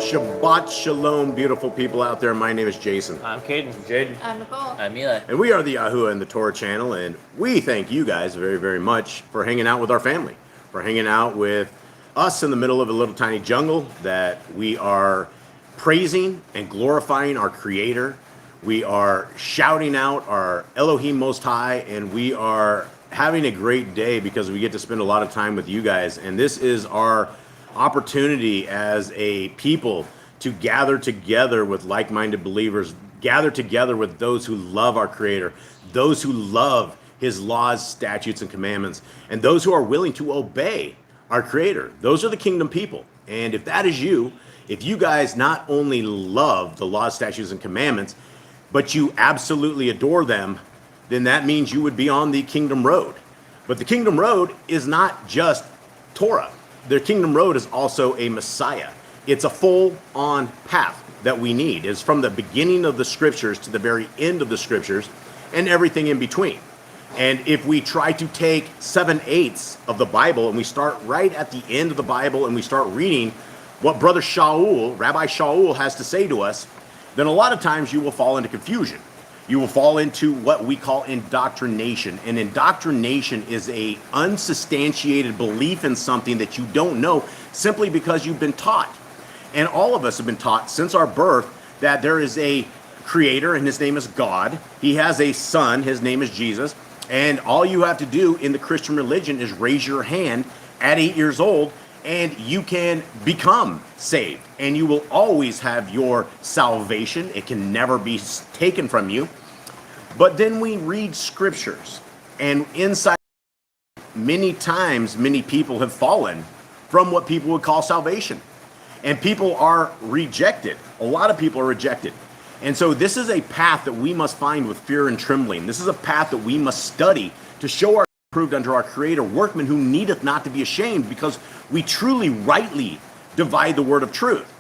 Shabbat Shalom, beautiful people out there. My name is Jason. I'm Caden. Jaden. I'm Nicole. I'm Eli. And we are the 𝐤𝐄𝐄 and the Torah channel, and we thank you guys very, very much for hanging out with our family, for hanging out with us in the middle of a little tiny jungle that we are praising and glorifying our Creator. We are shouting out our Elohim Most High, and we are having a great day because we get to spend a lot of time with you guys. And this is our opportunity as a people to gather together with like-minded believers, gather together with those who love our Creator, those who love His laws, statutes, and commandments, and those who are willing to obey our Creator. Those are the kingdom people. And if that is you, if you guys not only love the laws, statutes, and commandments, but you absolutely adore them, then that means you would be on the kingdom road. But the kingdom road is not just Torah. The kingdom road is also a Messiah. It's a full-on path that we need. It's from the beginning of the scriptures to the very end of the scriptures and everything in between. And if we try to take 7/8 of the Bible and we start right at the end of the Bible and we start reading what Brother Shaul, Rabbi Shaul, has to say to us, then a lot of times you will fall into confusion. You will fall into what we call indoctrination. And indoctrination is a unsubstantiated belief in something that you don't know simply because you've been taught. And all of us have been taught since our birth that there is a creator and his name is God. He has a son, his name is Jesus. And all you have to do in the Christian religion is raise your hand at 8 years old and you can become saved. And you will always have your salvation. It can never be taken from you. But then we read scriptures, and inside many times, many people have fallen from what people would call salvation. And people are rejected. A lot of people are rejected. And so this is a path that we must find with fear and trembling. This is a path that we must study to show our approved unto our Creator, workmen who needeth not to be ashamed, because we truly rightly divide the word of truth.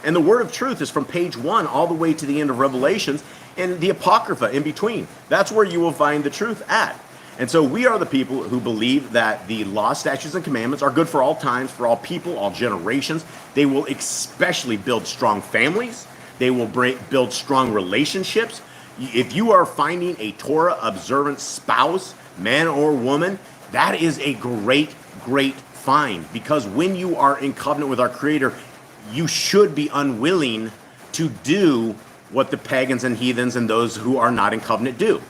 And the word of truth is from page 1 all the way to the end of Revelations and the Apocrypha in between. That's where you will find the truth at. And so we are the people who believe that the law, statutes, and commandments are good for all times, for all people, all generations. They will especially build strong families. They will build strong relationships. If you are finding a Torah observant spouse, man or woman, that is a great, great find. Because when you are in covenant with our Creator, you should be unwilling to do what the pagans and heathens and those who are not in covenant do.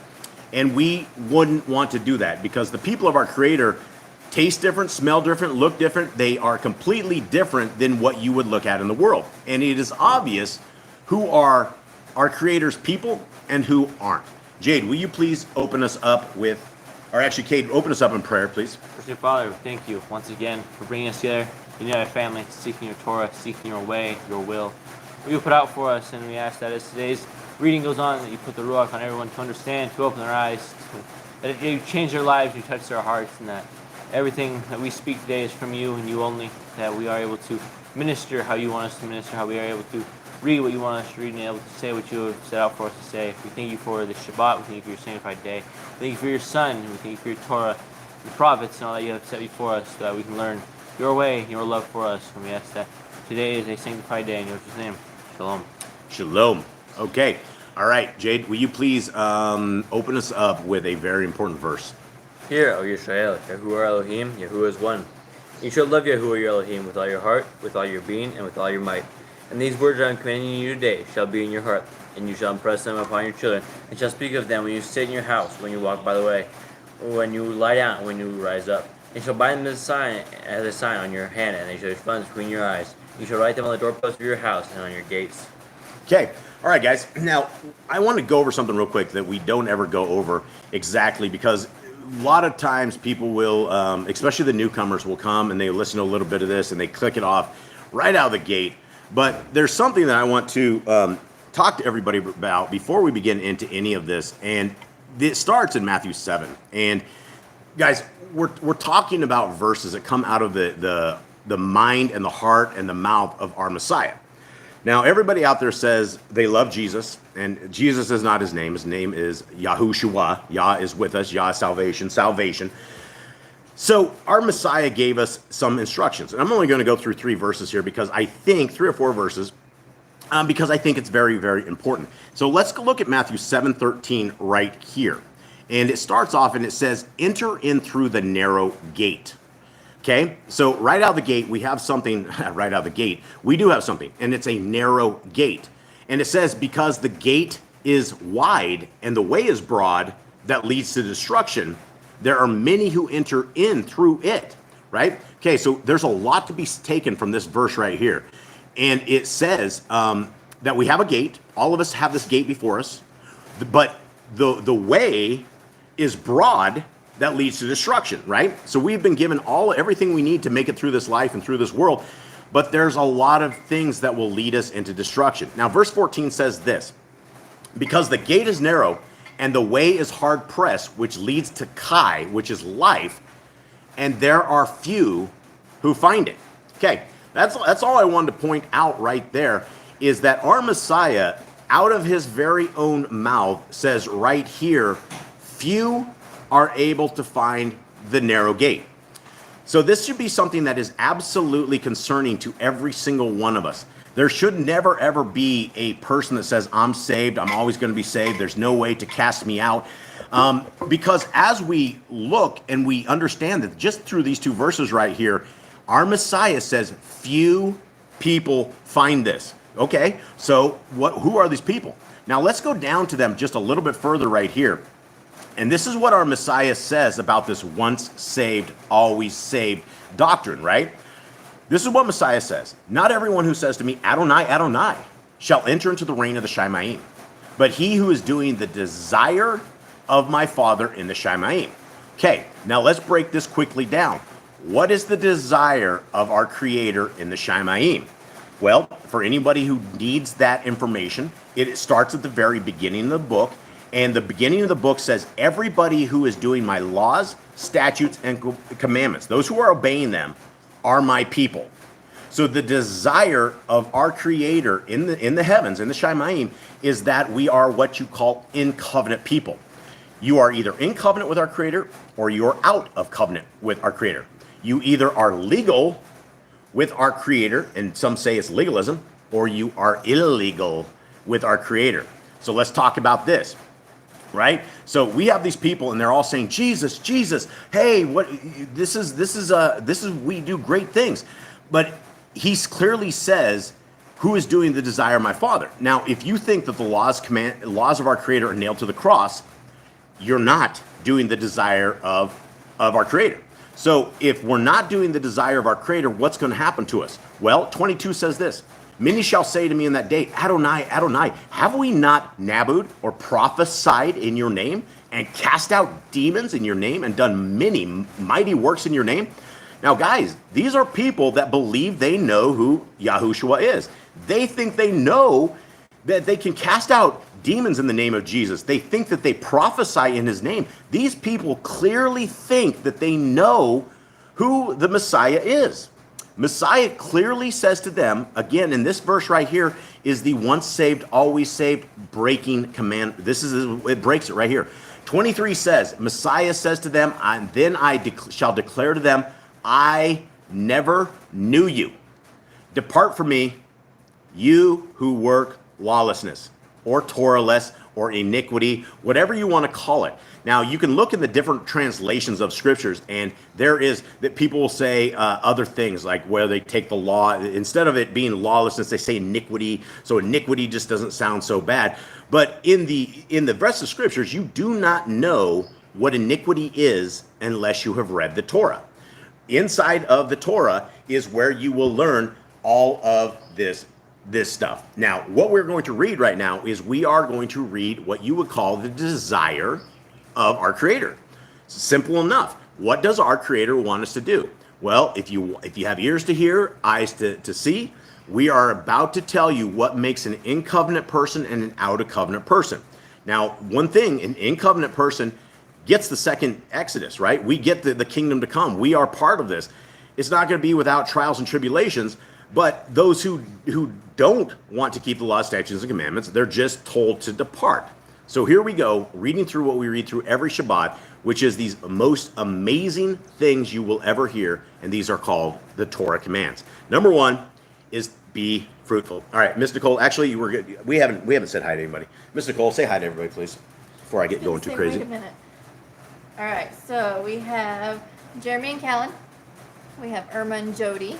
And we wouldn't want to do that, because the people of our Creator taste different, smell different, look different. They are completely different than what you would look at in the world. And it is obvious who are our Creator's people and who aren't. Jade, will you please open us up with, or actually, Kate, open us up in prayer, please. Dear Father, thank you once again for bringing us together unite our family, seeking your Torah, seeking your way, your will. You put out for us, and we ask that as today's reading goes on, that you put the Ruach on everyone to understand, to open their eyes, that you change their lives, you touch their hearts, and that everything that we speak today is from you and you only, that we are able to minister how you want us to minister, how we are able to read what you want us to read, and able to say what you have set out for us to say. We thank you for the Shabbat, we thank you for your sanctified day, we thank you for your Son, we thank you for your Torah, your prophets, and all that you have set before us, so that we can learn your way, your love for us. And we ask that today is a sanctified day in Yahshua's name. Shalom. Shalom. Okay. All right, Jade, will you please open us up with a very important verse? Hear, O Yisrael, Yahuwah Elohim, Yahuwah is one. You shall love Yahuwah your Elohim with all your heart, with all your being, and with all your might. And these words I am commanding you today shall be in your heart, and you shall impress them upon your children, and shall speak of them when you sit in your house, when you walk by the way, when you lie down, and when you rise up. And shall bind them as a sign on your hand, and they shall be fronts between your eyes. You shall write them on the doorposts of your house and on your gates. Okay. All right, guys. Now, I want to go over something real quick that we don't ever go over exactly, because a lot of times people will, especially the newcomers, will come and they listen to a little bit of this and they click it off right out of the gate. But there's something that I want to talk to everybody about before we begin into any of this. And it starts in Matthew 7. And guys, we're talking about verses that come out of the mind and the heart and the mouth of our Messiah. Now, everybody out there says they love Jesus, and Jesus is not his name. His name is Yahushua. Yah is with us. Yah is salvation. So our Messiah gave us some instructions. And I'm only going to go through 3 verses here, because I think 3 or 4 verses, because I think it's very, very important. So let's go look at Matthew 7:13 right here. And it starts off and it says, enter in through the narrow gate. Okay, so right out of the gate, we have something, right out of the gate, we do have something, and it's a narrow gate. And it says, because the gate is wide and the way is broad that leads to destruction, there are many who enter in through it, right? Okay, so there's a lot to be taken from this verse right here. And it says that we have a gate. All of us have this gate before us, but the way is broad that leads to destruction, right? So we've been given everything we need to make it through this life and through this world, but there's a lot of things that will lead us into destruction. Now, verse 14 says this, because the gate is narrow and the way is hard pressed, which leads to Kai, which is life, and there are few who find it. Okay, that's all I wanted to point out right there, is that our Messiah, out of his very own mouth, says right here, few are able to find the narrow gate. So this should be something that is absolutely concerning to every single one of us. There should never, ever be a person that says, I'm saved, I'm always going to be saved, there's no way to cast me out. Because as we look and we understand that just through these 2 verses right here, our Messiah says, few people find this. Okay, so who are these people? Now let's go down to them just a little bit further right here. And this is what our Messiah says about this once saved, always saved doctrine, right? This is what Messiah says. Not everyone who says to me, Adonai, Adonai, shall enter into the reign of the Shamayim, but he who is doing the desire of my Father in the Shamayim. Okay, now let's break this quickly down. What is the desire of our Creator in the Shamayim? Well, for anybody who needs that information, it starts at the very beginning of the book. And the beginning of the book says, everybody who is doing my laws, statutes, and commandments, those who are obeying them, are my people. So the desire of our Creator in the heavens, in the Shamayim, is that we are what you call in covenant people. You are either in covenant with our Creator or you are out of covenant with our Creator. You either are legal with our Creator, and some say it's legalism, or you are illegal with our Creator. So let's talk about this. Right? So we have these people and they're all saying, Jesus, Jesus, hey, this is we do great things. But he clearly says, who is doing the desire of my Father? Now, if you think that the laws of our Creator are nailed to the cross, you're not doing the desire of our Creator. So if we're not doing the desire of our Creator, what's going to happen to us? Well, 22 says this, many shall say to me in that day, Adonai, Adonai, have we not nabooed or prophesied in your name and cast out demons in your name and done many mighty works in your name? Now, guys, these are people that believe they know who Yahushua is. They think they know that they can cast out demons in the name of Jesus. They think that they prophesy in his name. These people clearly think that they know who the Messiah is. Messiah clearly says to them, again, in this verse right here, is the once saved, always saved, breaking command. It breaks it right here. 23 says, Messiah says to them, and then I shall declare to them, I never knew you. Depart from me, you who work lawlessness, or Torahless, or iniquity, whatever you want to call it. Now, you can look in the different translations of scriptures, and there is that people will say other things, like where they take the law, instead of it being lawlessness, they say iniquity. So iniquity just doesn't sound so bad. But in the rest of scriptures, you do not know what iniquity is unless you have read the Torah. Inside of the Torah is where you will learn all of this stuff. Now, what we're going to read right now is we are going to read what you would call the desire of our Creator. Simple enough. What does our Creator want us to do? Well, if you have ears to hear, eyes to see, we are about to tell you what makes an in-covenant person and an out-of-covenant person. Now, one thing, an in-covenant person gets the second Exodus, right? We get the kingdom to come. We are part of this. It's not going to be without trials and tribulations, but those who don't want to keep the law, statutes, and commandments, they're just told to depart. So here we go, reading through what we read through every Shabbat, which is these most amazing things you will ever hear, and these are called the Torah commands. Number one is be fruitful. All right, Miss Nicole, actually, we haven't said hi to anybody. Miss Nicole, say hi to everybody, please, before I get going too crazy. Wait a minute. All right, so we have Jeremy and Callan. We have Irma and Jody.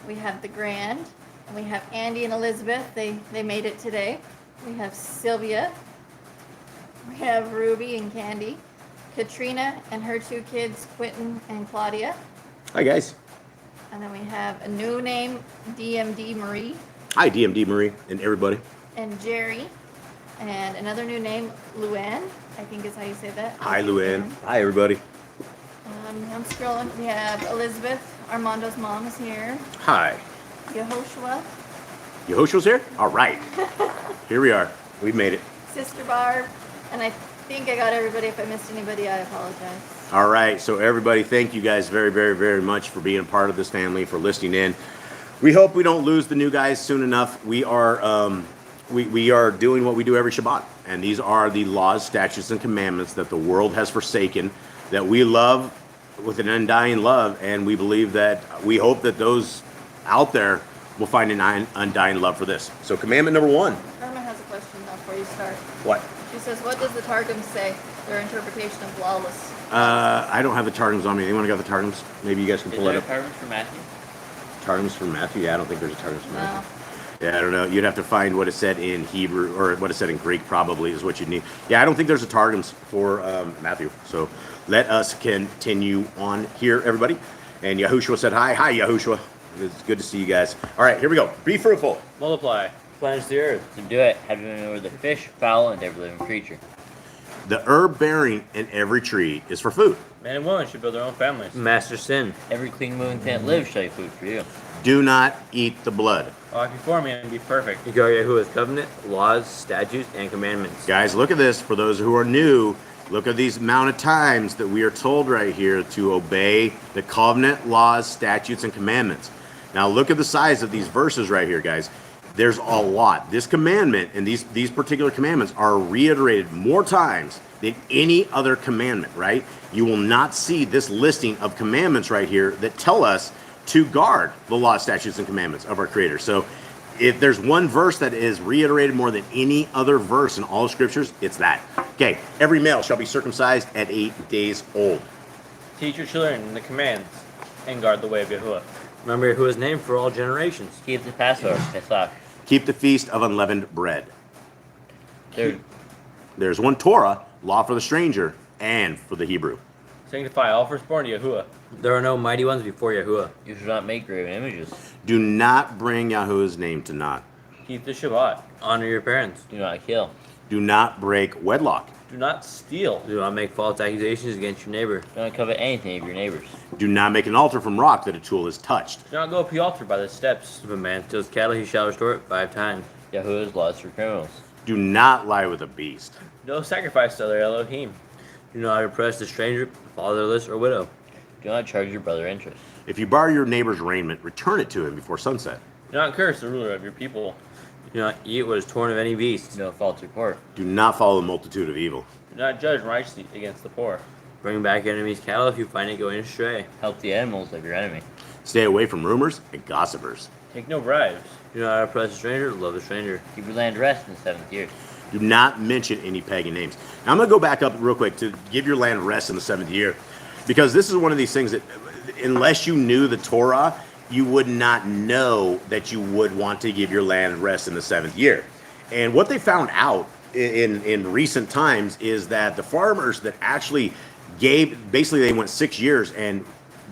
We have the Grand. And we have Andy and Elizabeth. They made it today. We have Sylvia. We have Ruby and Candy. Katrina and her two kids, Quentin and Claudia. Hi, guys. And then we have a new name, DMD Marie. Hi, DMD Marie and everybody. And Jerry. And another new name, Luann, I think is how you say that. Hi, Luann. Hi, everybody. I'm scrolling. We have Elizabeth, Armando's mom, is here. Hi. Yehoshua. Yahushua's here? All right. Here we are. We've made it. Sister Barb. And I think I got everybody. If I missed anybody, I apologize. All right. So everybody, thank you guys very, very, very much for being a part of this family, for listening in. We hope we don't lose the new guys soon enough. We are we are doing what we do every Shabbat. And these are the laws, statutes, and commandments that the world has forsaken, that we love with an undying love. And we believe that, we hope that those out there will find an undying love for this. So commandment number one. Irma has a question though before you start. What? She says, what does the Targum say? Their interpretation of lawless. I don't have the Targums on me. Anyone got the Targums? Maybe you guys can pull it up. Targums for Matthew? Targums for Matthew? Yeah, I don't think there's a Targums for No. Matthew. Yeah, I don't know. You'd have to find what it said in Hebrew, or what it said in Greek probably is what you'd need. Yeah, I don't think there's a Targums for Matthew. So let us continue on here, everybody. And Yahushua said hi. Hi, Yahushua. It's good to see you guys. All right, here we go. Be fruitful. Multiply. Replenish the earth. Subdue it. Have dominion over the fish, fowl, and every living creature. The herb bearing in every tree is for food. Man and woman should build their own families. Master sin. Every clean moving thing that lives shall be food for you. Do not eat the blood. Walk before me and be perfect. You guard Yahuwah's covenant, laws, statutes, and commandments. Guys, look at this. For those who are new, look at these amount of times that we are told right here to obey the covenant, laws, statutes, and commandments. Now look at the size of these verses right here, guys. There's a lot. This commandment and these particular commandments are reiterated more times than any other commandment, right? You will not see this listing of commandments right here that tell us to guard the law, statutes, and commandments of our Creator. So if there's one verse that is reiterated more than any other verse in all of scriptures, it's that. Okay, every male shall be circumcised at 8 days old. Teach your children the commands and guard the way of Yahuwah. Remember Yahuwah's name for all generations. Keep the Passover, Pesach. Keep the feast of unleavened bread. There, There's one Torah, law for the stranger and for the Hebrew. sanctify all firstborn to Yahuwah. There are no mighty ones before Yahuwah. You should not make graven images. Do not bring Yahuwah's name to naught. Keep the Shabbat. Honor your parents. Do not kill. Do not break wedlock. Do not steal. Do not make false accusations against your neighbor. Do not covet anything of your neighbors. Do not make an altar from rock that a tool is touched. Do not go up the altar by the steps. If a man steals cattle, he shall restore it 5 times. Yahuwah's laws for criminals. Do not lie with a beast. No sacrifice to other Elohim. Do not oppress the stranger, fatherless, or widow. Do not charge your brother interest. If you borrow your neighbor's raiment, return it to him before sunset. Do not curse the ruler of your people. Do not eat what is torn of any beast. Do not false report. Do not follow the multitude of evil. Do not judge righteously against the poor. Bring back enemy's cattle if you find it going astray. Help the animals of your enemy. Stay away from rumors and gossipers. Take no bribes. Do not oppress a stranger, love a stranger. Keep your land rest in the 7th year. Do not mention any pagan names. Now, I'm going to go back up real quick to give your land rest in the 7th year, because this is one of these things that, unless you knew the Torah, you would not know that you would want to give your land rest in the 7th year. And what they found out in recent times is that the farmers that actually basically they went 6 years and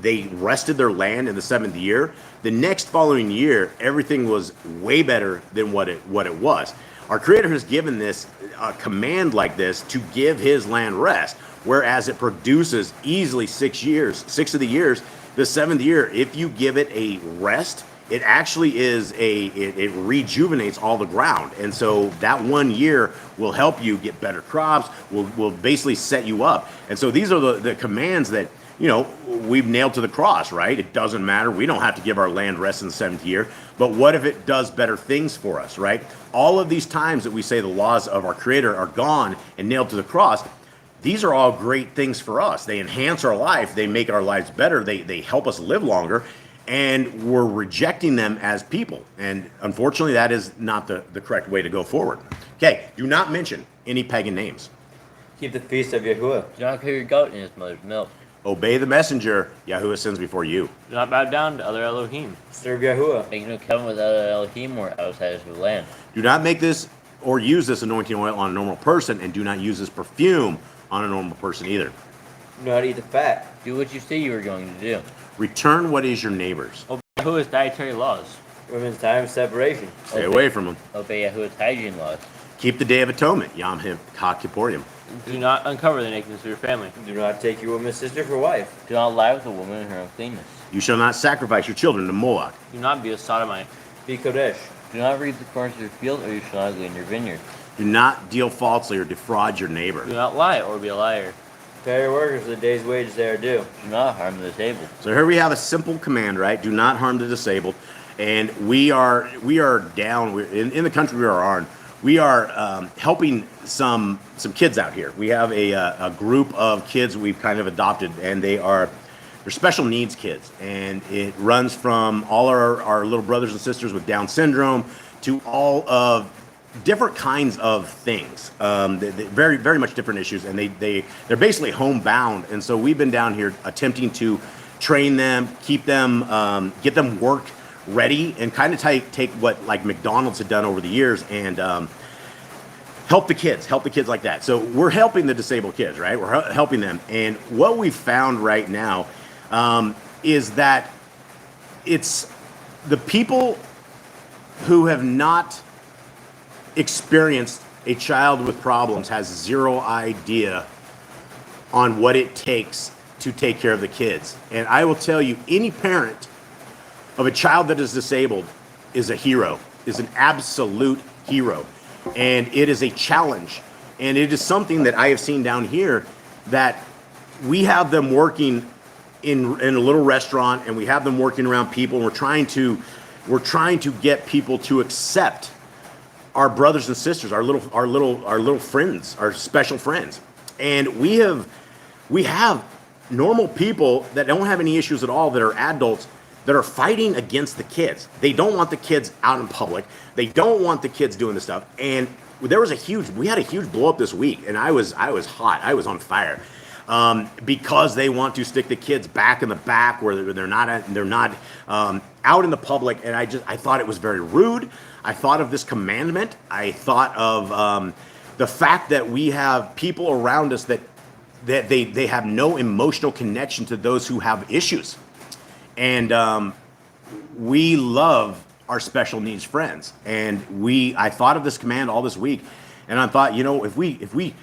they rested their land in the 7th year. The next following year, everything was way better than what it was. Our Creator has given this command like this to give His land rest, whereas it produces easily 6 years, 6 of the years. The 7th year, if you give it a rest, it actually is it rejuvenates all the ground. And so that 1 year will help you get better crops, will basically set you up. And so these are the commands that, you know, we've nailed to the cross, right? It doesn't matter. We don't have to give our land rest in the 7th year. But what if it does better things for us, right? All of these times that we say the laws of our Creator are gone and nailed to the cross, these are all great things for us. They enhance our life. They make our lives better. They help us live longer. And we're rejecting them as people. And unfortunately, that is not the correct way to go forward. Okay, do not mention any pagan names. Keep the feast of Yahuwah. Do not kill your goat in its mother's milk. Obey the messenger. Yahuwah sends before you. Do not bow down to other Elohim. Serve Yahuwah. Make no covenant with other Elohim or outsiders of the land. Do not make this or use this anointing oil on a normal person, and do not use this perfume on a normal person either. Do not eat the fat. Do what you say you are going to do. Return what is your neighbor's. Obey Yahuwah's dietary laws. Women's time of separation. Stay away from them. Obey Yahuwah's hygiene laws. Keep the Day of Atonement, 𝐤𝐄𝐄. Do not uncover the nakedness of your family. Do not take your woman's sister for wife. Do not lie with a woman in her uncleanness. You shall not sacrifice your children to Moloch. Do not be a sodomite. Be Kodesh. Do not reap the corners of your field, or you shall not glean your vineyard. Do not deal falsely or defraud your neighbor. Do not lie or be a liar. Pay your workers the day's wages they are due. Do not harm the disabled. So here we have a simple command, right? Do not harm the disabled. And we are down in the country we are on. We are helping some kids out here. We have a group of kids we've kind of adopted, and they're special needs kids. And it runs from all our little brothers and sisters with Down syndrome to all of different kinds of things. Very, very much different issues, and they're basically homebound. And so we've been down here attempting to train them, keep them, get them work ready, and kind of take what like McDonald's had done over the years and help the kids like that. So we're helping the disabled kids, right? We're helping them. And what we've found right now is that it's the people who have not experienced a child with problems has zero idea on what it takes to take care of the kids. And I will tell you, any parent of a child that is disabled is a hero, is an absolute hero. And it is a challenge. And it is something that I have seen down here, that we have them working in a little restaurant, and we have them working around people, and we're trying to get people to accept our brothers and sisters, our little friends, our special friends. And we have normal people that don't have any issues at all, that are adults, that are fighting against the kids. They don't want the kids out in public. They don't want the kids doing this stuff. And we had a huge blow up this week, and I was hot. I was on fire. Because they want to stick the kids back in the back where they're not out in the public. And I thought it was very rude. I thought of this commandment. I thought of the fact that we have people around us that they have no emotional connection to those who have issues. And we love our special needs friends. And I thought of this command all this week, and I thought, if we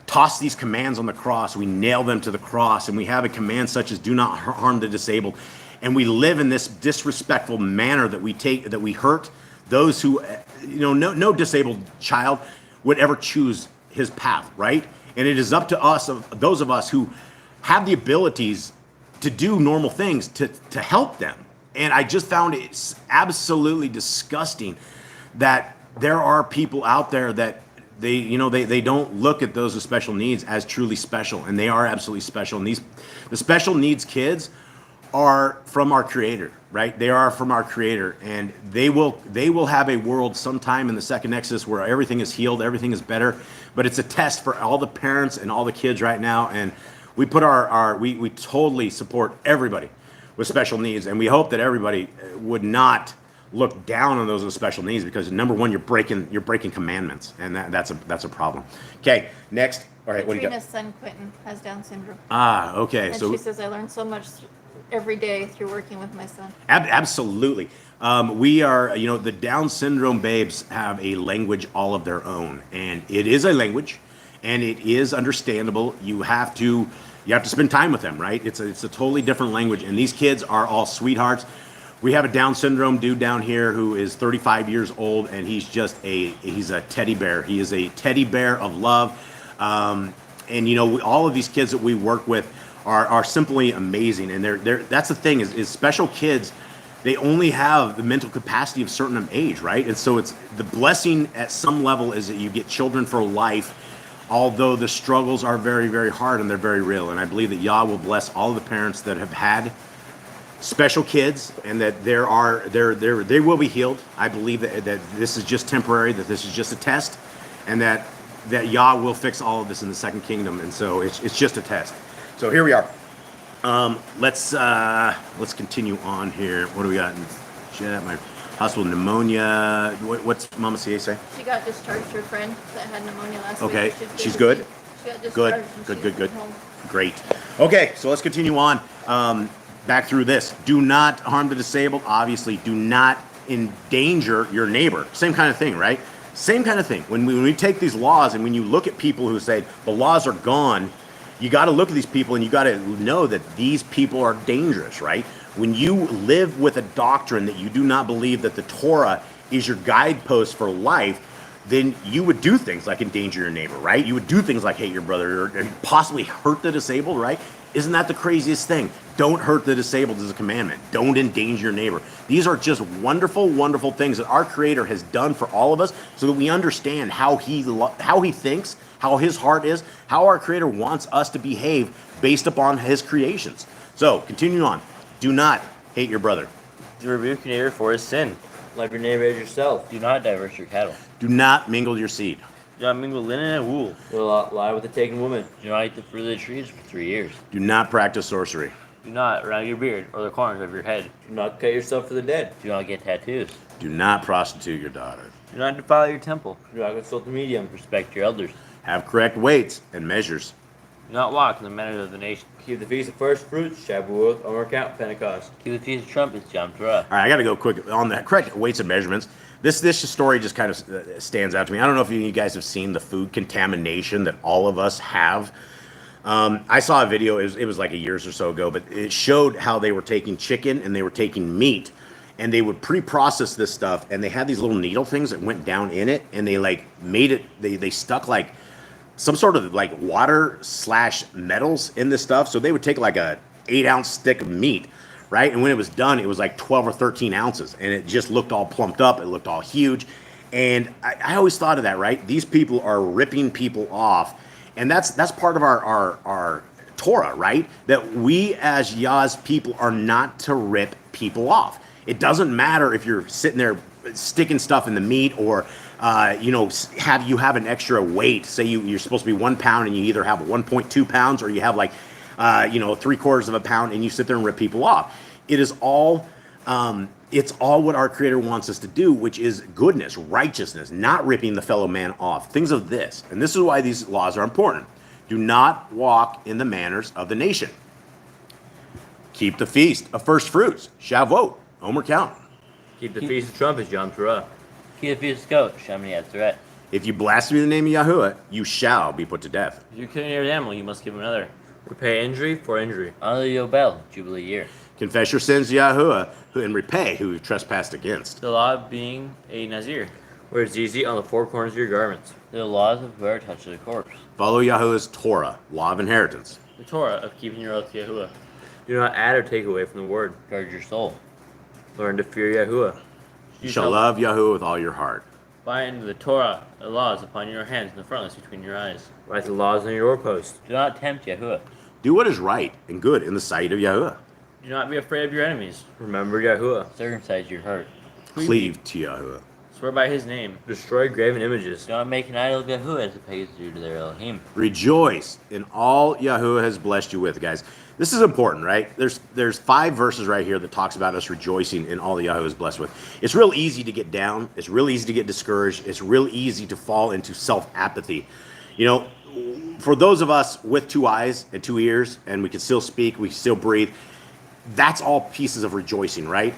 toss these commands on the cross. We nail them to the cross, and we have a command such as do not harm the disabled. And we live in this disrespectful manner that we hurt those who, no disabled child would ever choose his path, right? And it is up to us, those of us who have the abilities to do normal things, to help them. And I just found it absolutely disgusting that there are people out there that they don't look at those with special needs as truly special, and they are absolutely special. And the special needs kids are from our Creator, right? They are from our Creator, and they will have a world sometime in the second Exodus where everything is healed, everything is better. But it's a test for all the parents and all the kids right now, and we put we totally support everybody with special needs, and we hope that everybody would not look down on those with special needs, because number one, you're breaking commandments, and that's a problem. Okay, next. All right, what do you got? Katrina's son Quentin has Down syndrome. Okay. And So she says, I learned so much every day through working with my son. Absolutely. We are, the Down syndrome babes have a language all of their own, and it is a language, and it is understandable. You have to spend time with them, right? It's a totally different language, and these kids are all sweethearts. We have a Down syndrome dude down here who is 35 years old, and he's a teddy bear. He is a teddy bear of love. And all of these kids that we work with are simply amazing. And that's the thing is special kids, they only have the mental capacity of a certain age, right? And so it's the blessing at some level is that you get children for life, although the struggles are very, very hard and they're very real. And I believe that Yah will bless all of the parents that have had special kids, and that they will be healed. I believe that this is just temporary, that this is just a test, and that Yah will fix all of this in the second kingdom. And so it's just a test. So here we are. Let's continue on here. What do we got? My hospital pneumonia. What's Mama CA say? She got discharged. Her friend that had pneumonia last week. Okay, she's good. She got Good. discharged. and Good. she's home. Great. Okay, so let's continue on. Back through this. Do not harm the disabled. Obviously, do not endanger your neighbor. Same kind of thing, right? Same kind of thing. When we take these laws, and when you look at people who say the laws are gone, you got to look at these people, and you got to know that these people are dangerous, right? When you live with a doctrine that you do not believe that the Torah is your guidepost for life, then you would do things like endanger your neighbor, right? You would do things like hate your brother, or possibly hurt the disabled, right? Isn't that the craziest thing? Don't hurt the disabled is a commandment. Don't endanger your neighbor. These are just wonderful, wonderful things that our Creator has done for all of us, so that we understand how he thinks, how his heart is, how our Creator wants us to behave based upon his creations. So, continuing on. Do not hate your brother. To rebuke your neighbor for his sin. Love your neighbor as yourself. Do not divert your cattle. Do not mingle your seed. Do not mingle linen and wool. Do not lie with a taken woman. Do not eat the fruit of the trees for 3 years. Do not practice sorcery. Do not round your beard or the corners of your head. Do not cut yourself for the dead. Do not get tattoos. Do not prostitute your daughter. Do not defile your temple. Do not consult the medium. Respect your elders. Have correct weights and measures. Do not walk in the manners of the nation. Keep the feast of first fruits, Shavuot, Omer Pentecost. Keep the feast of trumpets, Yom Torah. All right, I got to go quick on that. Correct weights and measurements. This story just kind of stands out to me. I don't know if you guys have seen the food contamination that all of us have. I saw a video, it was like a year or so ago, but it showed how they were taking chicken and they were taking meat, and they would pre-process this stuff, and they had these little needle things that went down in it, and they like made it, they stuck like some sort of like water / metals in this stuff. So they would take like a 8-ounce stick of meat, right? And when it was done, it was like 12 or 13 ounces, and it just looked all plumped up. It looked all huge. And I always thought of that, right? These people are ripping people off. And that's part of our Torah, right? That we as Yah's people are not to rip people off. It doesn't matter if you're sitting there sticking stuff in the meat, or have an extra weight. Say you're supposed to be 1 pound and you either have 1.2 pounds, or you have like 3/4 of a pound, and you sit there and rip people off. It is all it's all what our Creator wants us to do, which is goodness, righteousness, not ripping the fellow man off. Things of this. And this is why these laws are important. Do not walk in the manners of the nation. Keep the feast of first fruits, Shavuot, Omer. Keep the feast of trumpets, Yom Torah. Keep the feast of goat, Shemini Atzeret. If you blaspheme the name of Yahuwah, you shall be put to death. If you kill your animal, you must give him another. Repay injury for injury. Honor the Yobel, Jubilee year. Confess your sins to Yahuwah and repay who you trespassed against. The law of being a Nazir. Wear zizi on the four corners of your garments. The laws of whoever touches a corpse. Follow Yahuwah's Torah, law of inheritance. The Torah of keeping your oath to Yahuwah. Do not add or take away from the word. Guard your soul. Learn to fear Yahuwah. You shall love Yahuwah with all your heart. Bind the Torah, the laws, upon your hands and the frontlets between your eyes. Write the laws on your doorpost. Do not tempt Yahuwah. Do what is right and good in the sight of Yahuwah. Do not be afraid of your enemies. Remember Yahuwah. Circumcise your heart. Cleave to Yahuwah. Swear by his name. Destroy graven images. Do not make an idol of Yahuwah as the pagans do to their Elohim. Rejoice in all Yahuwah has blessed you with, guys. This is important, right? There's 5 verses right here that talks about us rejoicing in all that Yahuwah is blessed with. It's real easy to get down. It's real easy to get discouraged. It's real easy to fall into self-apathy. You know, for those of us with 2 eyes and 2 ears, and we can still speak, we can still breathe, that's all pieces of rejoicing, right?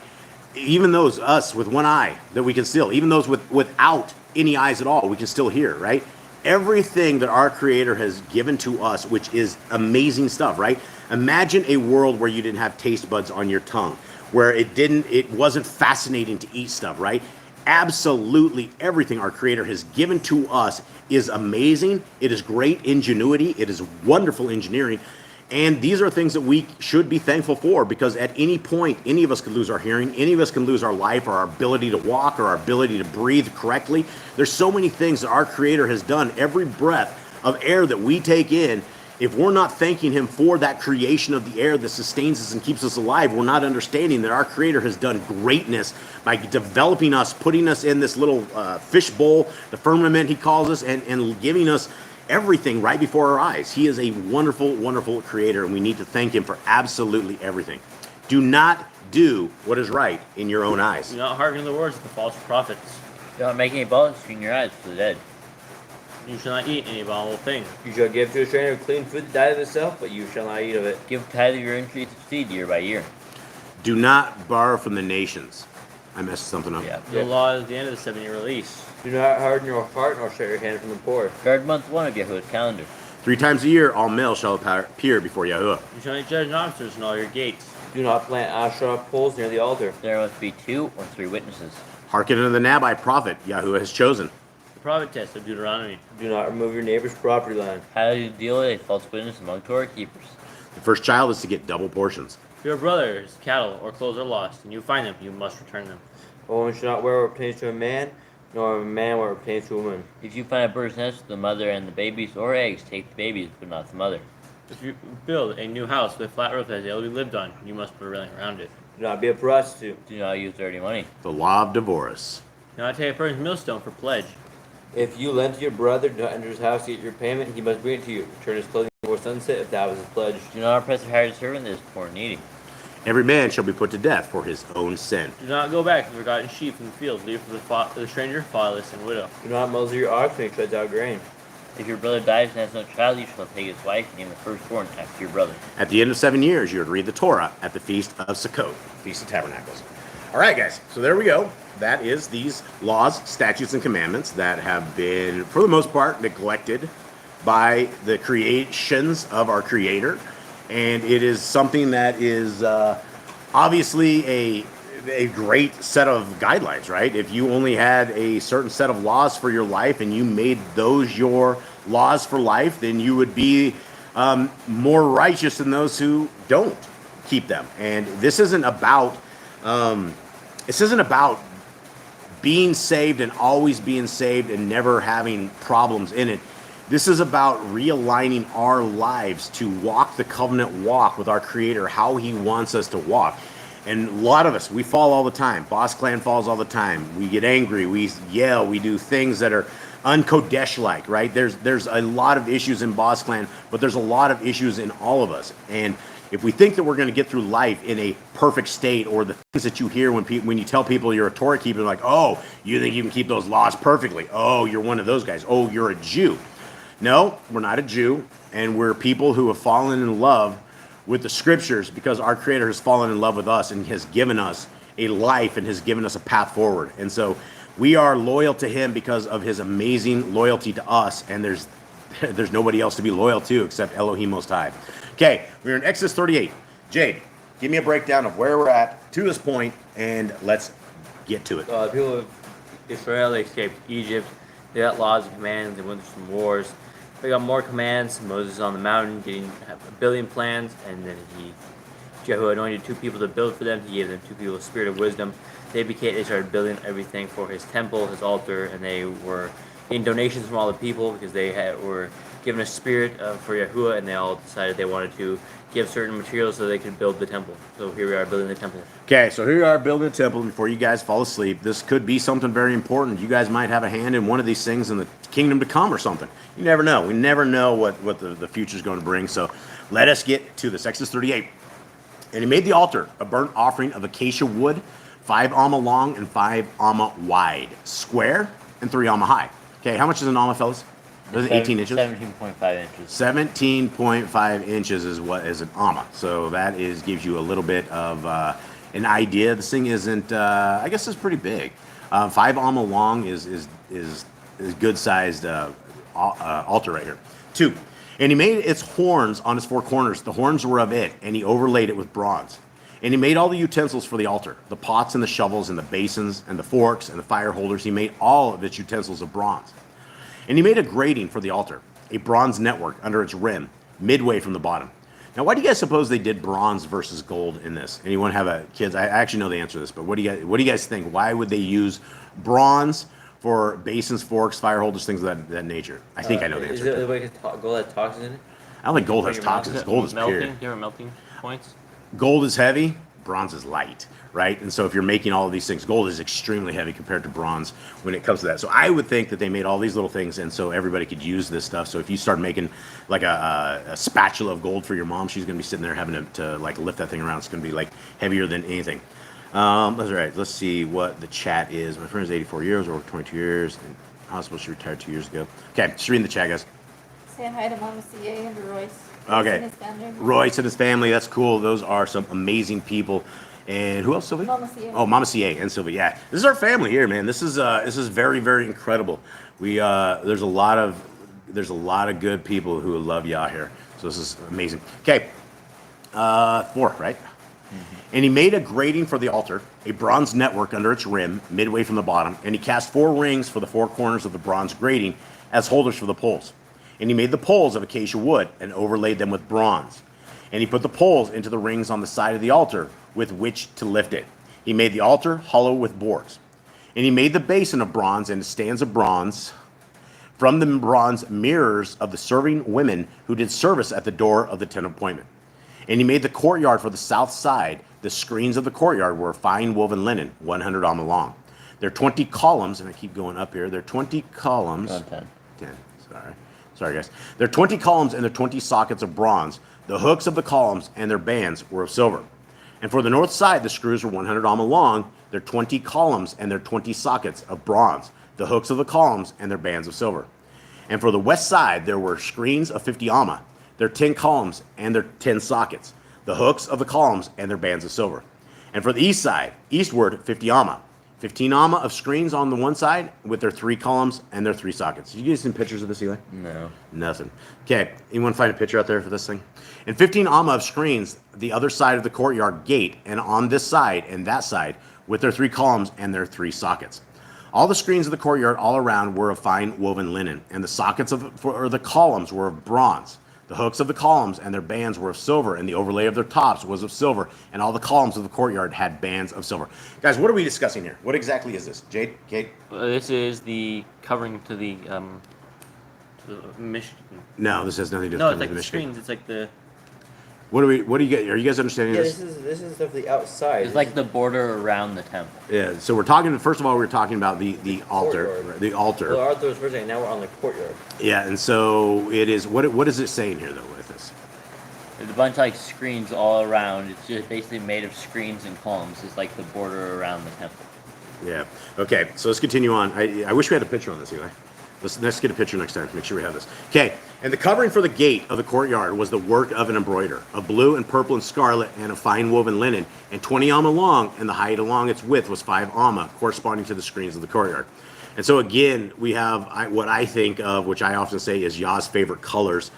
Even those us with 1 eye that we can still, even those without any eyes at all, we can still hear, right? Everything that our Creator has given to us, which is amazing stuff, right? Imagine a world where you didn't have taste buds on your tongue, where it wasn't fascinating to eat stuff, right? Absolutely everything our Creator has given to us is amazing. It is great ingenuity. It is wonderful engineering. And these are things that we should be thankful for, because at any point, any of us could lose our hearing, any of us can lose our life, or our ability to walk, or our ability to breathe correctly. There's so many things that our Creator has done. Every breath of air that we take in, if we're not thanking Him for that creation of the air that sustains us and keeps us alive, we're not understanding that our Creator has done greatness by developing us, putting us in this little fish bowl, the firmament He calls us, and giving us everything right before our eyes. He is a wonderful, wonderful Creator, and we need to thank Him for absolutely everything. Do not do what is right in your own eyes. Do not hearken to the words of the false prophets. Do not make any balls between your eyes for the dead. You shall not eat any abominable thing. You shall give to a stranger clean food that died of itself, but you shall not eat of it. Give tithe of your increase of seed year by year. Do not borrow from the nations. I messed something up. Yeah. The law is the end of the 7-year release. Do not harden your heart nor shut your hand from the poor. Guard month 1 of Yahuwah's calendar. 3 times a year, all males shall appear before Yahuwah. You shall not judge officers in all your gates. Do not plant Asherah poles near the altar. There must be 2 or 3 witnesses. Hearken unto the Nabai prophet Yahuwah has chosen. The prophetess of Deuteronomy. Do not remove your neighbor's property line. How do you deal with a false witness among Torah keepers? The first child is to get double portions. If your brother's cattle or clothes are lost, and you find them, you must return them. A woman should not wear what pertains to a man, nor a man what pertains to a woman. If you find a bird's nest with the mother and the babies or eggs, take the babies, but not the mother. If you build a new house with a flat roof that is able to be lived on, you must put a railing around it. Do not be a prostitute. Do not use dirty money. The law of divorce. Do not take a person's millstone for pledge. If you lend to your brother, do not enter his house to get your payment. He must bring it to you. Return his clothing before sunset if that was his pledge. Do not oppress or hired servant that is poor and needy. Every man shall be put to death for his own sin. Do not go back to the forgotten sheep in the field. Leave for the stranger, fatherless, and widow. Do not muzzle your ox when he treads out grain. If your brother dies and has no child, you shall take his wife and name the firstborn after your brother. At the end of 7 years, you would read the Torah at the Feast of Sukkot, Feast of Tabernacles. All right, guys, so there we go. That is these laws, statutes, and commandments that have been, for the most part, neglected by the creations of our Creator. And it is something that is obviously a great set of guidelines, right? If you only had a certain set of laws for your life and you made those your laws for life, then you would be more righteous than those who don't keep them. And this isn't about being saved and always being saved and never having problems in it. This is about realigning our lives to walk the covenant walk with our Creator, how He wants us to walk. And a lot of us, we fall all the time. Boss Clan falls all the time. We get angry. We yell. We do things that are un-Kodesh-like, right? There's a lot of issues in Boss Clan, but there's a lot of issues in all of us. And if we think that we're going to get through life in a perfect state, or the things that you hear when you tell people you're a Torah keeper, like, oh, you think you can keep those laws perfectly? Oh, you're one of those guys. Oh, you're a Jew. No, we're not a Jew, and we're people who have fallen in love with the Scriptures because our Creator has fallen in love with us and has given us a life and has given us a path forward. And so We are loyal to him because of his amazing loyalty to us, and there's nobody else to be loyal to except Elohim Most High. Okay, we're in Exodus 38. Jade, give me a breakdown of where we're at to this point, and let's get to it. The people of Israel, they escaped Egypt. They got laws and commands. They went through some wars. They got more commands. Moses on the mountain getting a billion plans, and then Jehu anointed 2 people to build for them. He gave them 2 people a spirit of wisdom. They started building everything for his temple, his altar, and they were getting donations from all the people because they were given a spirit for Yahuwah, and they all decided they wanted to give certain materials so they could build the temple. So here we are building the temple. Okay, so here we are building a temple. Before you guys fall asleep, this could be something very important. You guys might have a hand in one of these things in the kingdom to come or something. You never know. We never know what the future is going to bring. So let us get to this. Exodus 38. And he made the altar a burnt offering of acacia wood, 5 amma long and 5 amma wide, square, and 3 amma high. Okay, how much is an amma, fellas? 18 inches? 17.5 inches. 17.5 inches is what is an amma. So that gives you a little bit of an idea. This thing isn't, I guess it's pretty big. 5 amma long is good sized altar right here. 2. And he made its horns on its 4 corners. The horns were of it, and he overlaid it with bronze. And he made all the utensils for the altar, the pots and the shovels and the basins and the forks and the fire holders. He made all of its utensils of bronze. And he made a grating for the altar, a bronze network under its rim, midway from the bottom. Now, why do you guys suppose they did bronze versus gold in this? Anyone have kids? I actually know the answer to this, but what do you guys think? Why would they use bronze for basins, forks, fire holders, things of that nature? I think I know the answer. Is it the way gold has toxins in it? I don't think gold has toxins. Gold is melting. pure. There are melting points. Gold is heavy, bronze is light, right? And so if you're making all of these things, gold is extremely heavy compared to bronze when it comes to that. So I would think that they made all these little things, and so everybody could use this stuff. So if you start making like a spatula of gold for your mom, she's going to be sitting there having to like lift that thing around. It's going to be like heavier than anything. That's all right. Let's see what the chat is. My friend is 84 years, over 22 years, and hospital, she retired 2 years ago. Okay, just reading the chat, guys. Saying hi to Mama CA and to Royce. Okay. And his family. Royce and his family, that's cool. Those are some amazing people. And who else, Sylvia? Mama CA. Oh, Mama CA and Sylvia. Yeah, this is our family here, man. This is very, very incredible. There's a lot of good people who love Yah here. So this is amazing. Okay, 4, right? Mm-hmm. And he made a grating for the altar, a bronze network under its rim, midway from the bottom. And he cast 4 rings for the 4 corners of the bronze grating as holders for the poles. And he made the poles of acacia wood and overlaid them with bronze. And he put the poles into the rings on the side of the altar with which to lift it. He made the altar hollow with boards. And he made the basin of bronze and the stands of bronze. From the bronze mirrors of the serving women who did service at the door of the tent of appointment. And he made the courtyard for the south side. The screens of the courtyard were fine woven linen, 100 amma long. There are 20 columns, and I keep going up here. There are 20 columns. 10. Sorry, guys. There are 20 columns and there are 20 sockets of bronze. The hooks of the columns and their bands were of silver. And for the north side, the screws were 100 amma long. There are 20 columns and there are 20 sockets of bronze. The hooks of the columns and their bands of silver. And for the west side, there were screens of 50 amma. There are 10 columns and there are 10 sockets. The hooks of the columns and their bands of silver. And for the east side, eastward, 50 amma. 15 amma of screens on the one side with their 3 columns and their 3 sockets. Did you get some pictures of this, Eli? No. Nothing. Okay, anyone find a picture out there for this thing? And 15 amma of screens, the other side of the courtyard gate, and on this side and that side, with their 3 columns and their 3 sockets. All the screens of the courtyard all around were of fine woven linen, and the sockets for the columns were of bronze. The hooks of the columns and their bands were of silver, and the overlay of their tops was of silver, and all the columns of the courtyard had bands of silver. Guys, what are we discussing here? What exactly is this? Jade? Kate? This is the covering to the Michigan. No, this has nothing to do with No, it's coming like to the Michigan. screens. It's like the. What do you get? Are you guys understanding Yeah, this? this is stuff for the outside. It's like the border around the temple. Yeah, so we're talking, first of all, we're talking about the altar. Courtyard. The altar. Well, Arthur was first saying, now we're on the courtyard. Yeah, and so it is, what is it saying here, though, with this? There's a bunch of like screens all around. It's just basically made of screens and columns. It's like the border around the temple. Yeah. Okay, so let's continue on. I wish we had a picture on this, Eli. Let's get a picture next time. Make sure we have this. Okay, and the covering for the gate of the courtyard was the work of an embroider, of blue and purple and scarlet, and of fine woven linen, and 20 āma long, and the height along its width was 5 āma, corresponding to the screens of the courtyard. And so again, we have what I think of, which I often say is Yah's favorite colors,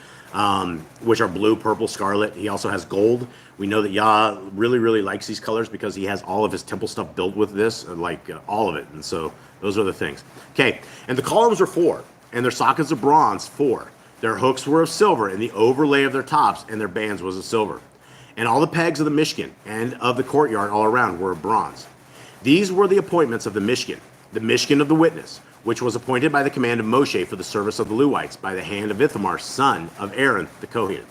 which are blue, purple, scarlet. He also has gold. We know that Yah really, really likes these colors because he has all of his temple stuff built with this, all of it. And so those are the things. Okay, and the columns were 4, and their sockets of bronze 4. Their hooks were of silver, and the overlay of their tops and their bands was of silver. And all the pegs of the Mishkan and of the courtyard all around were of bronze. These were the appointments of the Mishkan of the witness, which was appointed by the command of Moshe for the service of the Levites by the hand of Ithamar, son of Aaron the Kohen.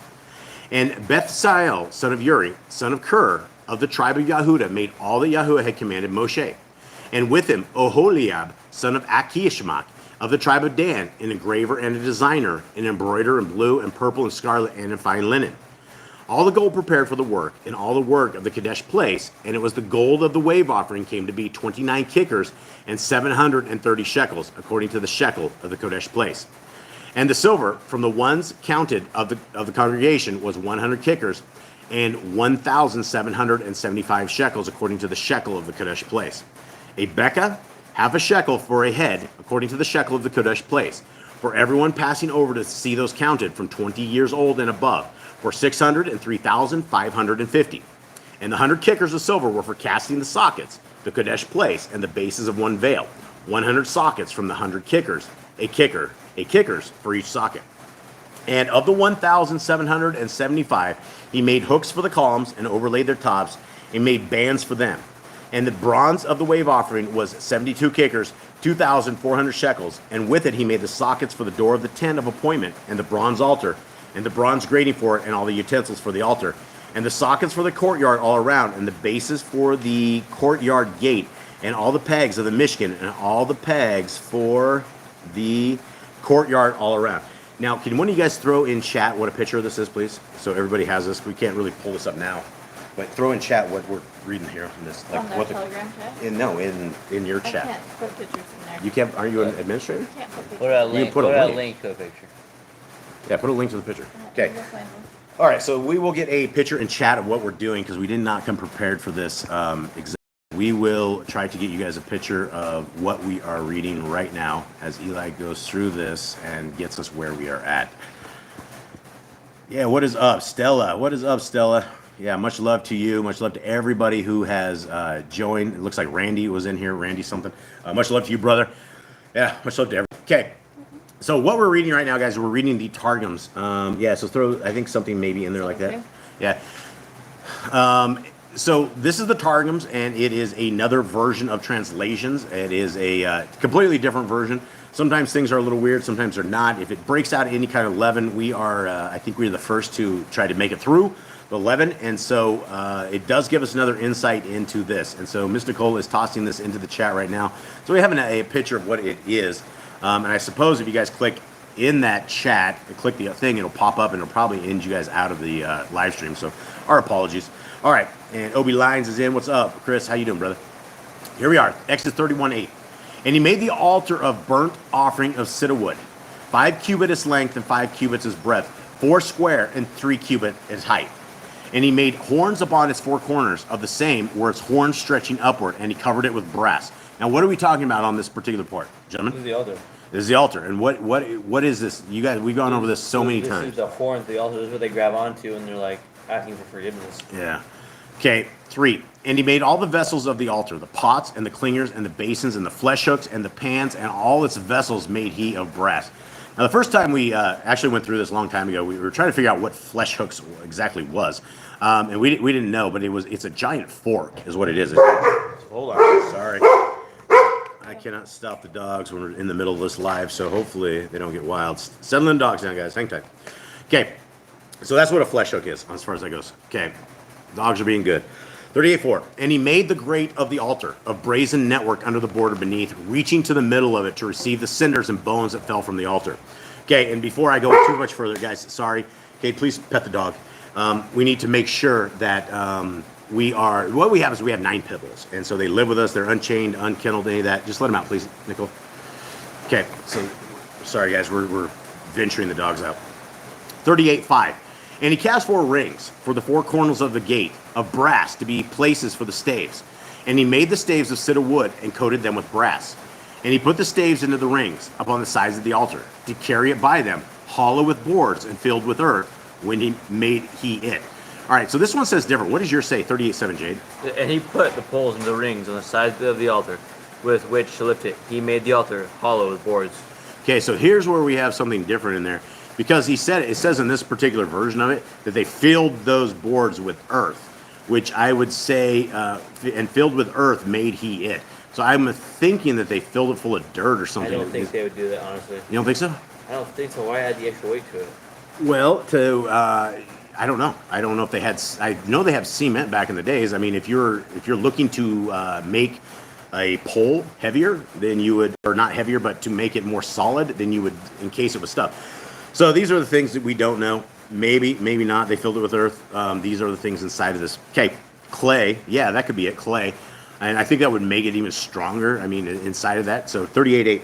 And Bethsael, son of Uri, son of Ker, of the tribe of Yehudah, made all that Yahuwah had commanded Moshe. And with him, Oholiab, son of Achishmach, of the tribe of Dan, an engraver and a designer, an embroiderer in blue and purple and scarlet and in fine linen. All the gold prepared for the work, and all the work of the Kadesh place, and it was the gold of the wave offering came to be 29 kickers and 730 shekels, according to the shekel of the Kadesh place. And the silver from the ones counted of the congregation was 100 kickers and 1,775 shekels, according to the shekel of the Kadesh place. A bekah, half a shekel for a head, according to the shekel of the Kadesh place, for everyone passing over to see those counted from 20 years old and above, for 603,550. And the 100 kickers of silver were for casting the sockets, the Kadesh place, and the bases of one veil. 100 sockets from the 100 kickers, a kickers for each socket. And of the 1,775, he made hooks for the columns and overlaid their tops and made bands for them. And the bronze of the wave offering was 72 kickers, 2,400 shekels. And with it he made the sockets for the door of the tent of appointment, and the bronze altar, and the bronze grating for it, and all the utensils for the altar, and the sockets for the courtyard all around, and the bases for the courtyard gate, and all the pegs of the Mishkan, and all the pegs for the courtyard all around. Now, can one of you guys throw in chat what a picture of this is, please? So everybody has this. We can't really pull this up now, but throw in chat what we're reading here in this. On the what Telegram chat? in your I chat. can't put pictures in there. You can't. Are you an administrator? You can't put pictures. Put a You link. put a Put a link. link to a picture. Yeah, put a link to the picture. Yeah, Okay. that's fine. All right, so we will get a picture in chat of what we're doing because we did not come prepared for this exam. We will try to get you guys a picture of what we are reading right now as Eli goes through this and gets us where we are at. Yeah, what is up, Stella? What is up, Stella? Yeah, much love to you. Much love to everybody who has joined. It looks like Randy was in here. Randy something. Much love to you, brother. Yeah, much love to everybody. Okay. So what we're reading right now, guys, we're reading the Targums. Yeah, so throw, I think, something maybe in there like that. Okay. Yeah. So this is the Targums, and it is another version of translations. It is a completely different version. Sometimes things are a little weird, sometimes they're not. If it breaks out any kind of leaven, we are, I think we're the first to try to make it through the leaven. And so it does give us another insight into this. And so Ms. Nicole is tossing this into the chat right now. So we have a picture of what it is. And I suppose if you guys click in that chat, click the thing, it'll pop up and it'll probably end you guys out of the live stream. So our apologies. All right, and Obi Lines is in. What's up, Chris? How you doing, brother? Here we are, Exodus 31:8. And he made the altar of burnt offering of cedar wood, 5 cubits length and 5 cubits its breadth, 4 square and 3 cubit its height. And he made horns upon its 4 corners of the same, where its horns stretching upward, and he covered it with brass. Now, what are we talking about on this particular part, gentlemen? This is the altar. This is the altar. And what is this? You guys, we've gone over this so many This times. is the horns, the altar. This is what they grab onto, and they're like asking for forgiveness. Yeah. Okay, 3. And he made all the vessels of the altar, the pots and the clingers and the basins and the flesh hooks and the pans, and all its vessels made he of brass. Now, the first time we actually went through this a long time ago, we were trying to figure out what flesh hooks exactly was. And we didn't know, but it's a giant fork is what it is. Hold on, sorry. I cannot stop the dogs when we're in the middle of this live, so hopefully they don't get wild. Settling dogs down, guys. Hang tight. Okay, so that's what a flesh hook is, as far as that goes. Okay, dogs are being good. 38:4. And he made the grate of the altar of brazen network under the border beneath, reaching to the middle of it to receive the cinders and bones that fell from the altar. Okay, and before I go too much further, guys, sorry. Okay, please pet the dog. We need to make sure that what we have is we have 9 pit bulls, and so they live with us. They're unchained, unkenneled, any of that. Just let them out, please, Nicole. Okay, so Sorry, guys, we're venturing the dogs out. 38:5. And he cast 4 rings for the 4 corners of the gate of brass to be places for the staves. And he made the staves of cedar wood and coated them with brass. And he put the staves into the rings upon the sides of the altar to carry it by them, hollow with boards and filled with earth, when he made it. All right, so this one says different. What does yours say? 38:7, Jade. And he put the poles into the rings on the sides of the altar with which to lift it. He made the altar hollow with boards. Okay, so here's where we have something different in there. Because it says in this particular version of it that they filled those boards with earth, which I would say, and filled with earth made he it. So I'm thinking that they filled it full of dirt or I something. don't think they would do that, honestly. You don't think so? I don't think so. Why add the extra weight to it? Well, I don't know. I don't know if they had. I know they have cement back in the days. I mean, if you're looking to make a pole heavier, then you would, or not heavier, but to make it more solid, then you would encase it with stuff. So these are the things that we don't know. Maybe, maybe not. They filled it with earth. These are the things inside of this. Okay, clay. Yeah, that could be it. Clay, and I think that would make it even stronger. I mean, inside of that. So 38:8.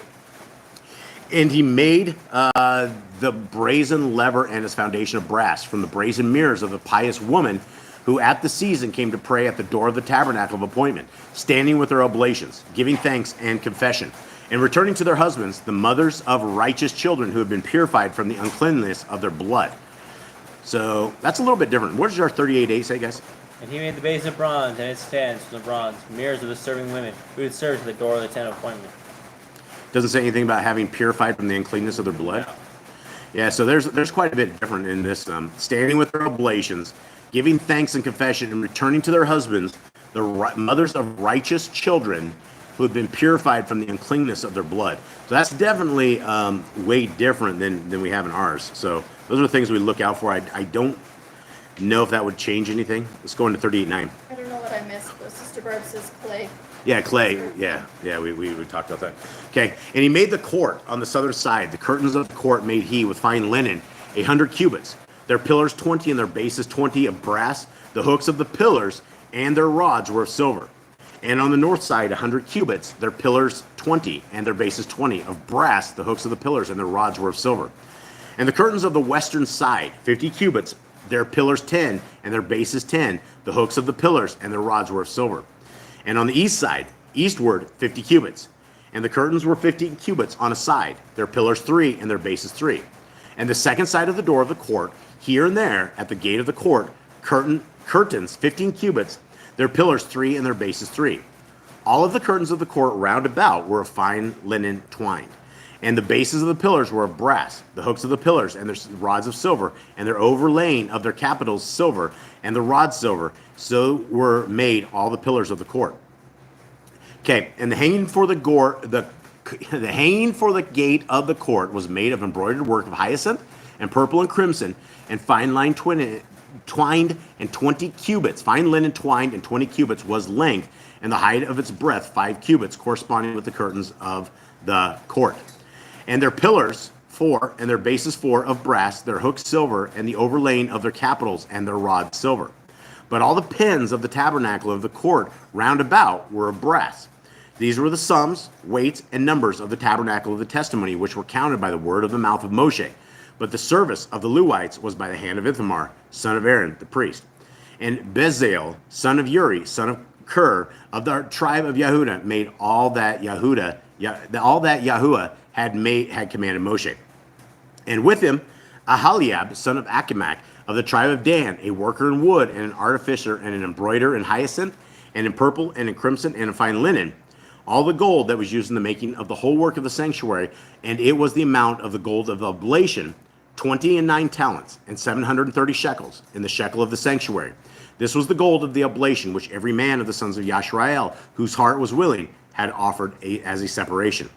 And he made the brazen lever and its foundation of brass from the brazen mirrors of the pious woman who at the season came to pray at the door of the tabernacle of appointment, standing with their oblations, giving thanks and confession, and returning to their husbands, the mothers of righteous children who have been purified from the uncleanness of their blood. So that's a little bit different. What does our 38:8 say, guys? And he made the base of bronze and its stands from the bronze, mirrors of the serving women who had served at the door of the tent of appointment. Doesn't say anything about having purified from the uncleanness of their blood. Yeah, so there's quite a bit different in this. Standing with their oblations, giving thanks and confession, and returning to their husbands, the mothers of righteous children who have been purified from the uncleanness of their blood. So that's definitely way different than we have in ours. So those are the things we look out for. I don't know if that would change anything. Let's go into 38:9. I don't know what I missed, but Sister Barb says clay. Yeah, clay. Yeah, we talked about that. Okay, and he made the court on the southern side. The curtains of the court made he with fine linen, 100 cubits. Their pillars 20 and their bases 20 of brass. The hooks of the pillars and their rods were of silver. And on the north side, 100 cubits. Their pillars 20 and their bases 20 of brass. The hooks of the pillars and their rods were of silver. And the curtains of the western side, 50 cubits. Their pillars 10 and their bases 10. The hooks of the pillars and their rods were of silver. And on the east side, eastward, 50 cubits. And the curtains were 50 cubits on a side, their pillars 3 and their bases 3. And the second side of the door of the court, here and there, at the gate of the court, curtains 15 cubits, their pillars 3 and their bases 3. All of the curtains of the court round about were of fine linen twined. And the bases of the pillars were of brass, the hooks of the pillars and their rods of silver, and their overlaying of their capitals silver, and the rods silver. So were made all the pillars of the court. Okay, and the hanging for the gate of the court was made of embroidered work of hyacinth and purple and crimson and fine line twined and 20 cubits. Fine linen twined and 20 cubits was length, and the height of its breadth 5 cubits, corresponding with the curtains of the court. And their pillars 4 and their bases 4 of brass, their hooks silver, and the overlaying of their capitals and their rods silver. But all the pins of the tabernacle of the court round about were of brass. These were the sums, weights, and numbers of the tabernacle of the testimony, which were counted by the word of the mouth of Moshe. But the service of the Levites was by the hand of Ithamar, son of Aaron, the priest. And Bezalel, son of Uri, son of Ker, of the tribe of Yehuda, made all that Yahuwah had commanded Moshe. And with him, Ahaliab, son of Achimac, of the tribe of Dan, a worker in wood and an artificer and an embroiderer in hyacinth and in purple and in crimson and in fine linen, all the gold that was used in the making of the whole work of the sanctuary, and it was the amount of the gold of the oblation, 29 talents and 730 shekels in the shekel of the sanctuary. This was the gold of the oblation which every man of the sons of Yashrael, whose heart was willing, had offered as a separation.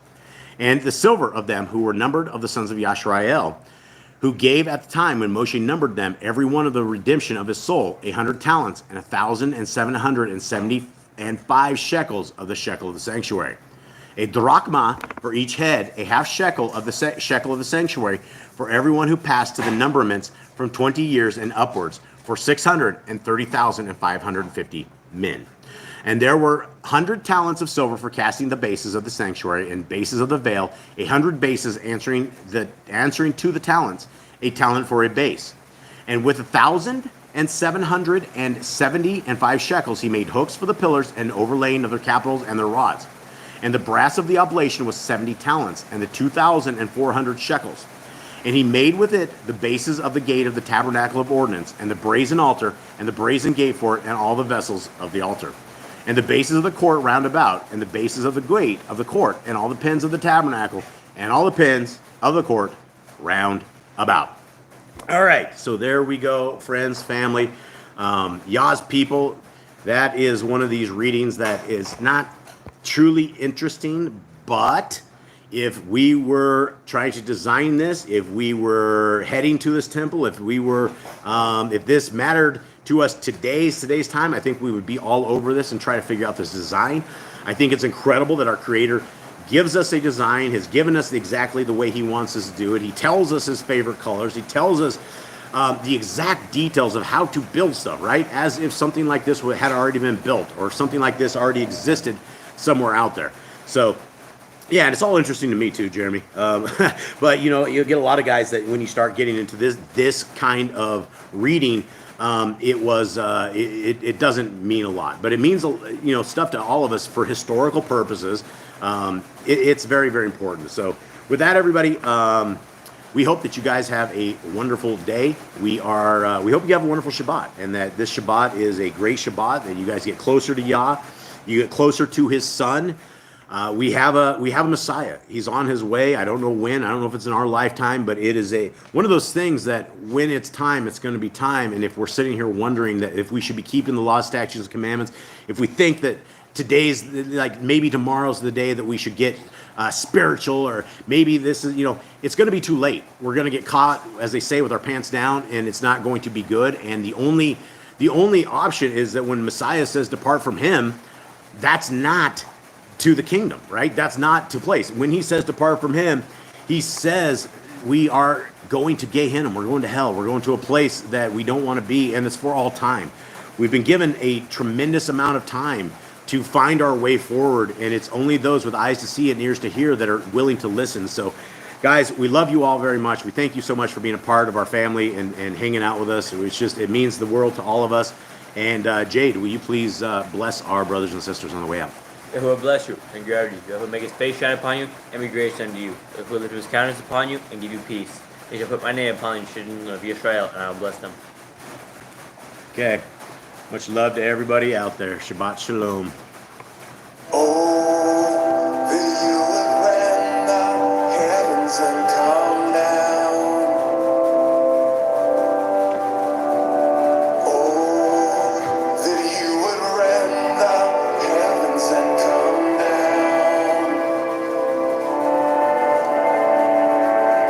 And the silver of them who were numbered of the sons of Yashrael, who gave at the time when Moshe numbered them, every one of the redemption of his soul, 100 talents and 1,775 shekels of the shekel of the sanctuary. A drachma for each head, a half shekel of the shekel of the sanctuary, for everyone who passed to the numberments from 20 years and upwards, for 630,550 men. And there were 100 talents of silver for casting the bases of the sanctuary and bases of the veil, 100 bases answering to the talents, a talent for a base. And with 1,775 shekels, he made hooks for the pillars and overlaying of their capitals and their rods. And the brass of the oblation was 70 talents, and the 2,400 shekels. And he made with it the bases of the gate of the tabernacle of ordinance, and the brazen altar, and the brazen gate for it, and all the vessels of the altar. And the bases of the court round about, and the bases of the gate of the court, and all the pins of the tabernacle, and all the pins of the court round about. All right, so there we go, friends, family, Yah's people. That is one of these readings that is not truly interesting, but if we were trying to design this, if we were heading to this temple, if we were, if this mattered to us today's time, I think we would be all over this and try to figure out this design. I think it's incredible that our Creator gives us a design, has given us exactly the way He wants us to do it. He tells us His favorite colors. He tells us the exact details of how to build stuff, right? As if something like this had already been built or something like this already existed somewhere out there. So, yeah, and it's all interesting to me too, Jeremy. But you know, you'll get a lot of guys that when you start getting into this kind of reading, it doesn't mean a lot, but it means stuff to all of us for historical purposes. It's very, very important. So, with that, everybody, we hope that you guys have a wonderful day. We hope you have a wonderful Shabbat, and that this Shabbat is a great Shabbat. That you guys get closer to Yah, you get closer to His Son. We have a Messiah. He's on his way. I don't know when. I don't know if it's in our lifetime, but it is one of those things that when it's time, it's going to be time. And if we're sitting here wondering that if we should be keeping the law, statutes, and commandments, if we think that today's, like maybe tomorrow's the day that we should get spiritual, or maybe this is, it's going to be too late. We're going to get caught, as they say, with our pants down, and it's not going to be good. And the only option is that when Messiah says depart from Him, that's not to the kingdom, right? That's not to place. When He says depart from Him, He says we are going to Gehenna, we're going to hell, we're going to a place that we don't want to be, and it's for all time. We've been given a tremendous amount of time to find our way forward, and it's only those with eyes to see and ears to hear that are willing to listen. So, guys, we love you all very much. We thank you so much for being a part of our family and hanging out with us. It means the world to all of us. And Jade, will you please bless our brothers and sisters on the way out? Yahuwah bless you and guard you. Yahuwah make His face shine upon you and be gracious unto you. Yahuwah lift His countenance upon you and give you peace. He shall put my name upon the children of Israel, and I will bless them. Okay. Much love to everybody out there. Shabbat Shalom. Oh, that you would rend the heavens and come down. Oh, that you would rend the heavens and come down.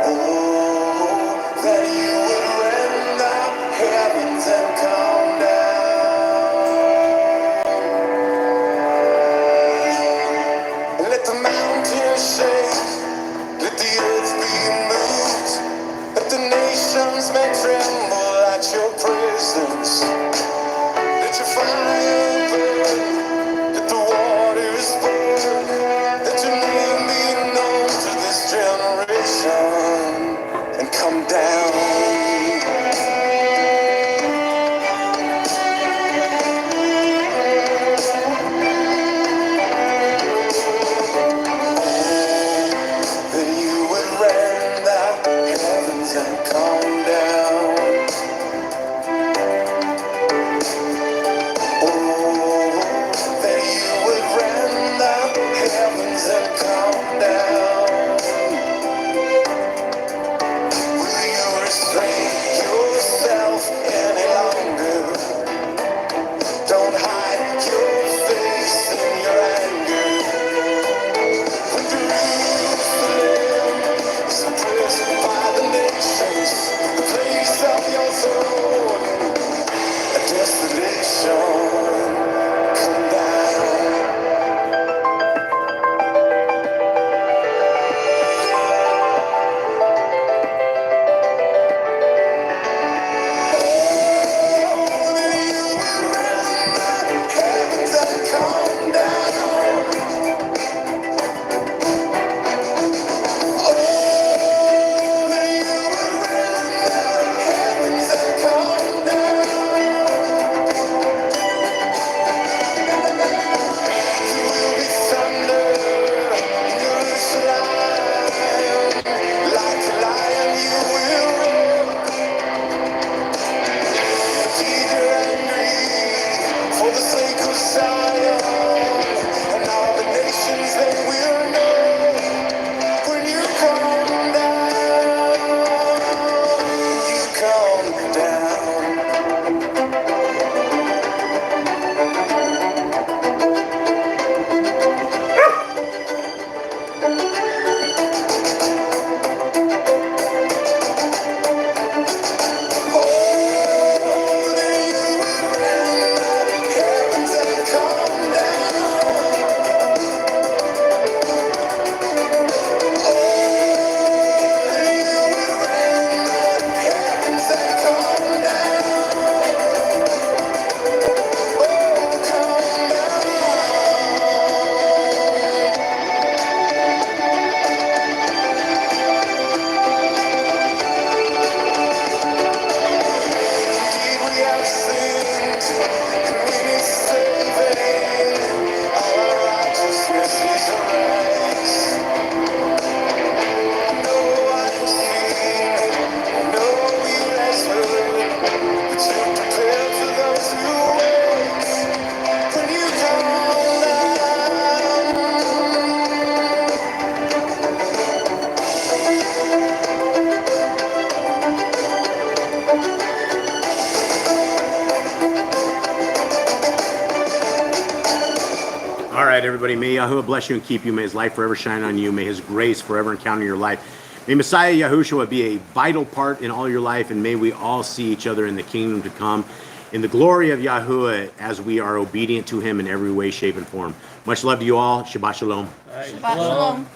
Oh, that you would rend the heavens and come down. right, everybody. May Yahuwah bless you and keep you. May his light forever shine on you. May his grace forever encounter your life. May Messiah Yahushua be a vital part in all your life, and may we all see each other in the kingdom to come, in the glory of Yahuwah, as we are obedient to him in every way, shape, and form. Much love to you all. Shabbat shalom. Shabbat shalom.